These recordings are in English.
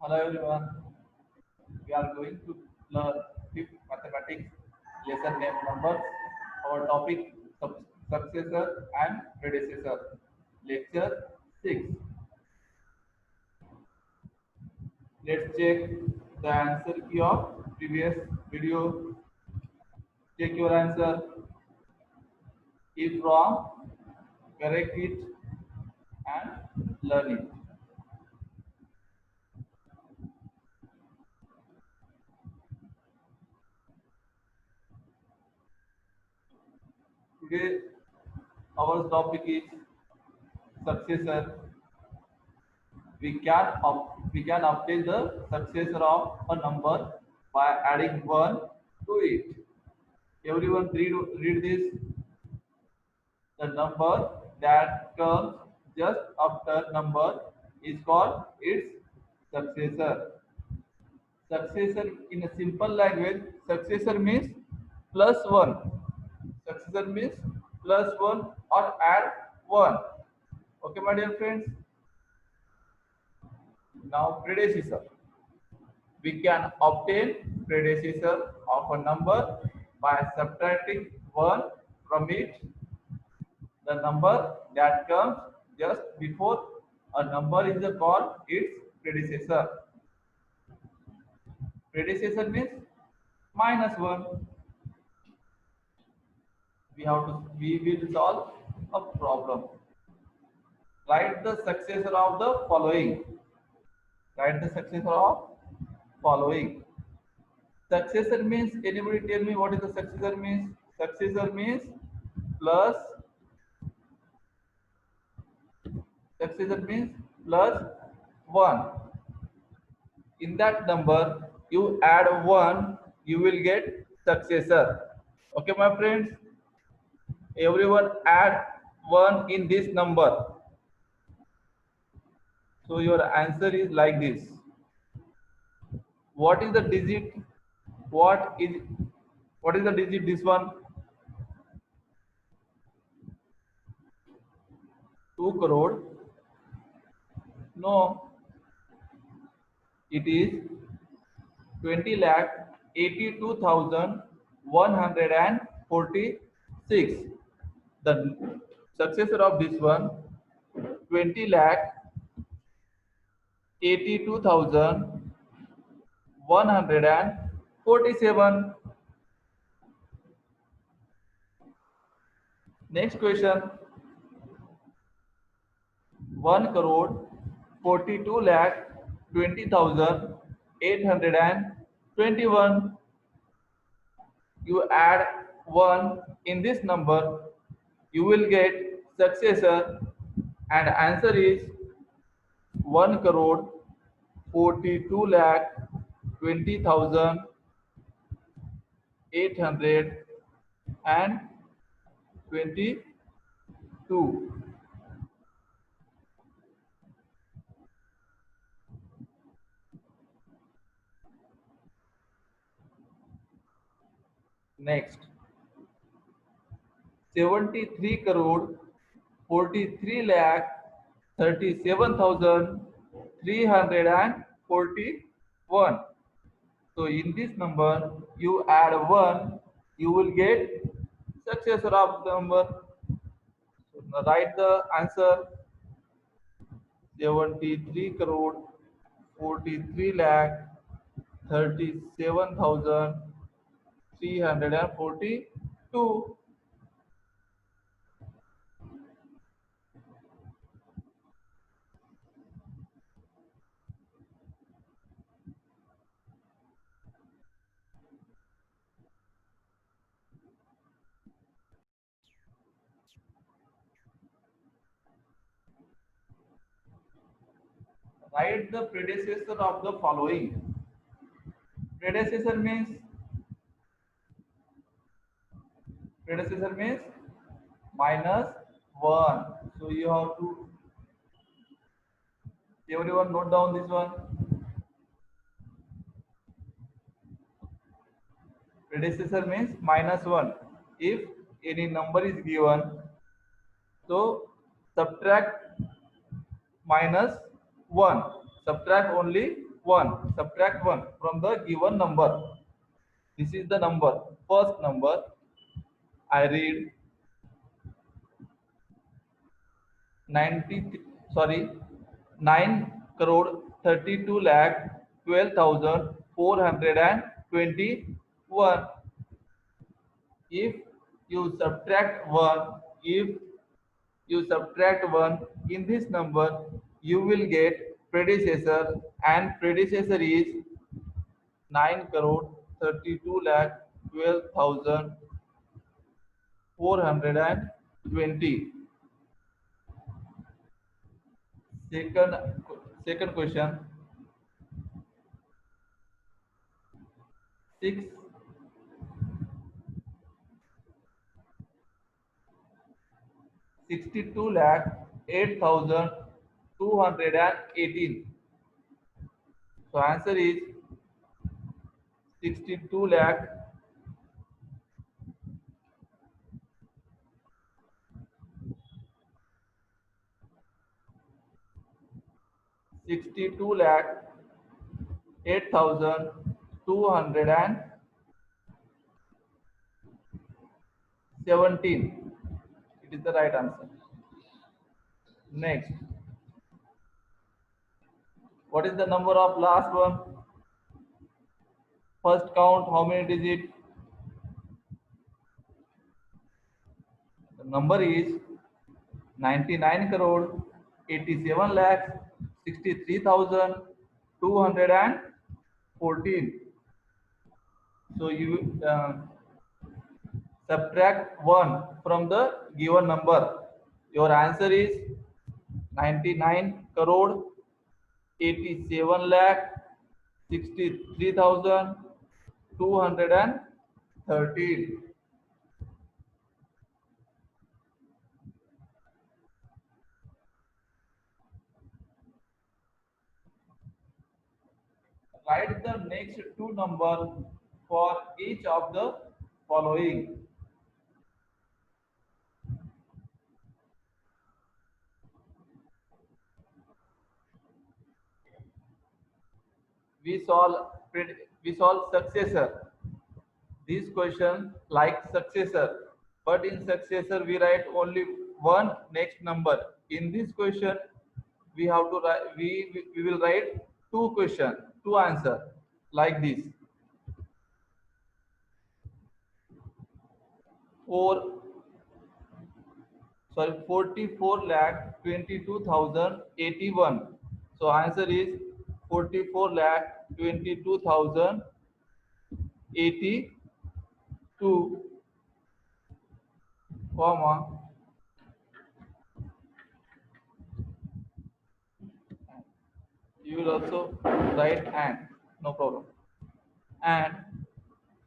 Hello everyone. We are going to learn fifth mathematics lesson name numbers. Our topic successor and predecessor. Lecture 6. Let's check the answer key of previous video. Check your answer. If wrong, correct it and learn it. Today our topic is successor. We can obtain the successor of a number by adding 1 to it. Everyone read this. The number that comes just after number is called its successor. Successor in a simple language, successor means plus 1. Successor means plus 1 or add 1. Okay, my dear friends. Now predecessor. We can obtain predecessor of a number by subtracting 1 from it. The number that comes just before a number is called its predecessor. Predecessor means minus 1. We will solve a problem. Write the successor of the following. Write the successor of following. Successor means, anybody tell me what is the successor means? Successor means plus, successor means plus 1. In that number, you add 1, you will get successor. Okay, my friends? Everyone add 1 in this number. So your answer is like this. What is the digit? What is the digit this one? 2 crore. No, it is 20 lakh 82,146. The successor of this one, 20 lakh 82,147. Next question, 1 crore 42 lakh 20,821. You add 1 in this number, you will get successor, and answer is 1 crore 42 lakh 20,822. Next, 73 crore 43 lakh 37,341. So in this number, you add 1, you will get successor of the number. So now write the answer, 73 crore 43 lakh 37,342. Write the predecessor of the following. Predecessor means minus 1. So you have to, everyone note down this one. Predecessor means minus 1. If any number is given, so subtract minus 1. Subtract only 1. Subtract 1 from the given number. This is the number. First number. I read 90, sorry, 9 crore 32 lakh 12,421. If you subtract 1, if you subtract 1 in this number, you will get predecessor, and predecessor is 9 crore 32 lakh 12,420. Second, second question. 6 62 lakh 8,218. So answer is 62 lakh 62 lakh 8,217. It is the right answer. Next, what is the number of last one? First count how many digits? The number is 99 crore 87 lakhs 63,214. So you subtract 1 from the given number. Your answer is 99 crore 87 lakh 63,213. Write the next two numbers for each of the following. We solve successor. This question like successor, but in successor we write only one next number. In this question, we have to write, we will write two question, two answer like this. 44 lakh 22,081. So answer is 44 lakh 22,082, comma, you will also write and, no problem, and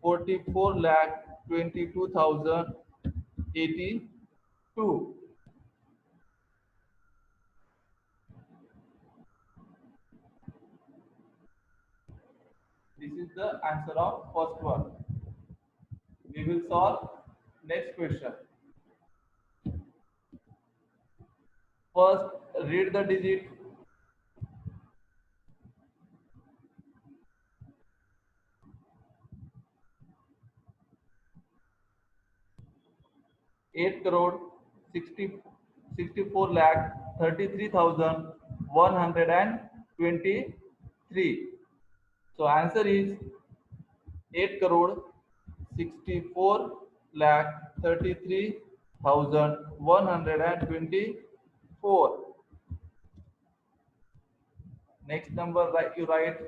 44 lakh 22,082. This is the answer of first one. We will solve next question. First, read the digit. 8 crore 64 lakh 33,123. So answer is 8 crore 64 lakh 33,124. Next number you write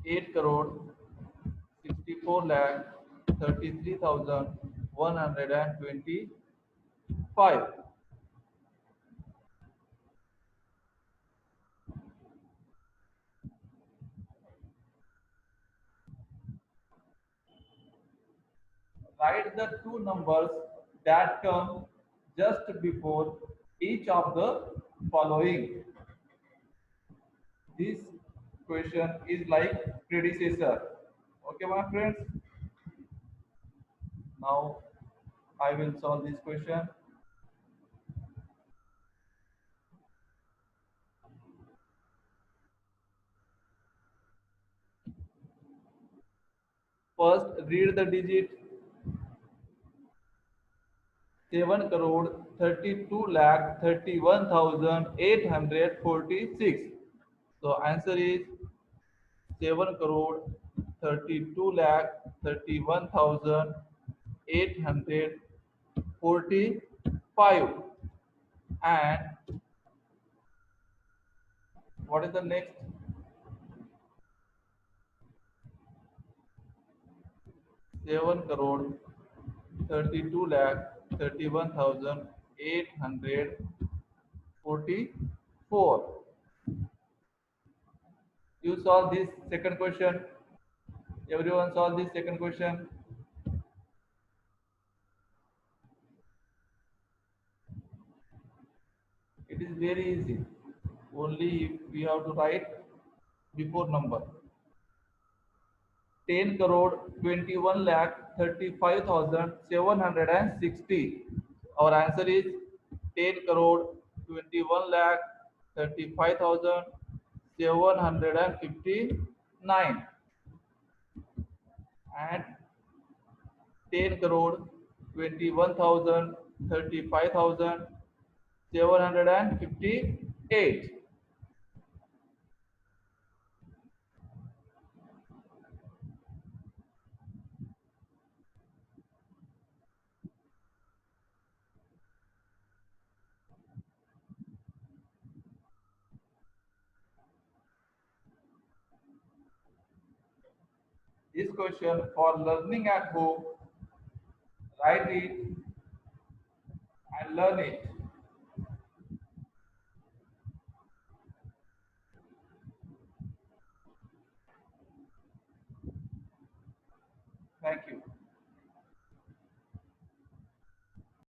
8 crore 64 lakh 33,125. Write the two numbers that come just before each of the following. This question is like predecessor. Okay, my friends. Now I will solve this question. First, read the digit. 7 crore 32 lakh 31,846. So answer is 7 crore 32 lakh 31,845. And what is the next? 7 crore 32 lakh 31,844. You solve this second question. Everyone solve this second question. It is very easy. Only we have to write before number. 10 crore 21 lakh 35,760. Our answer is 10 crore 21 lakh 35,759 and 10 crore 21,000 35,758. This question for learning at home, write it and learn it. Thank you.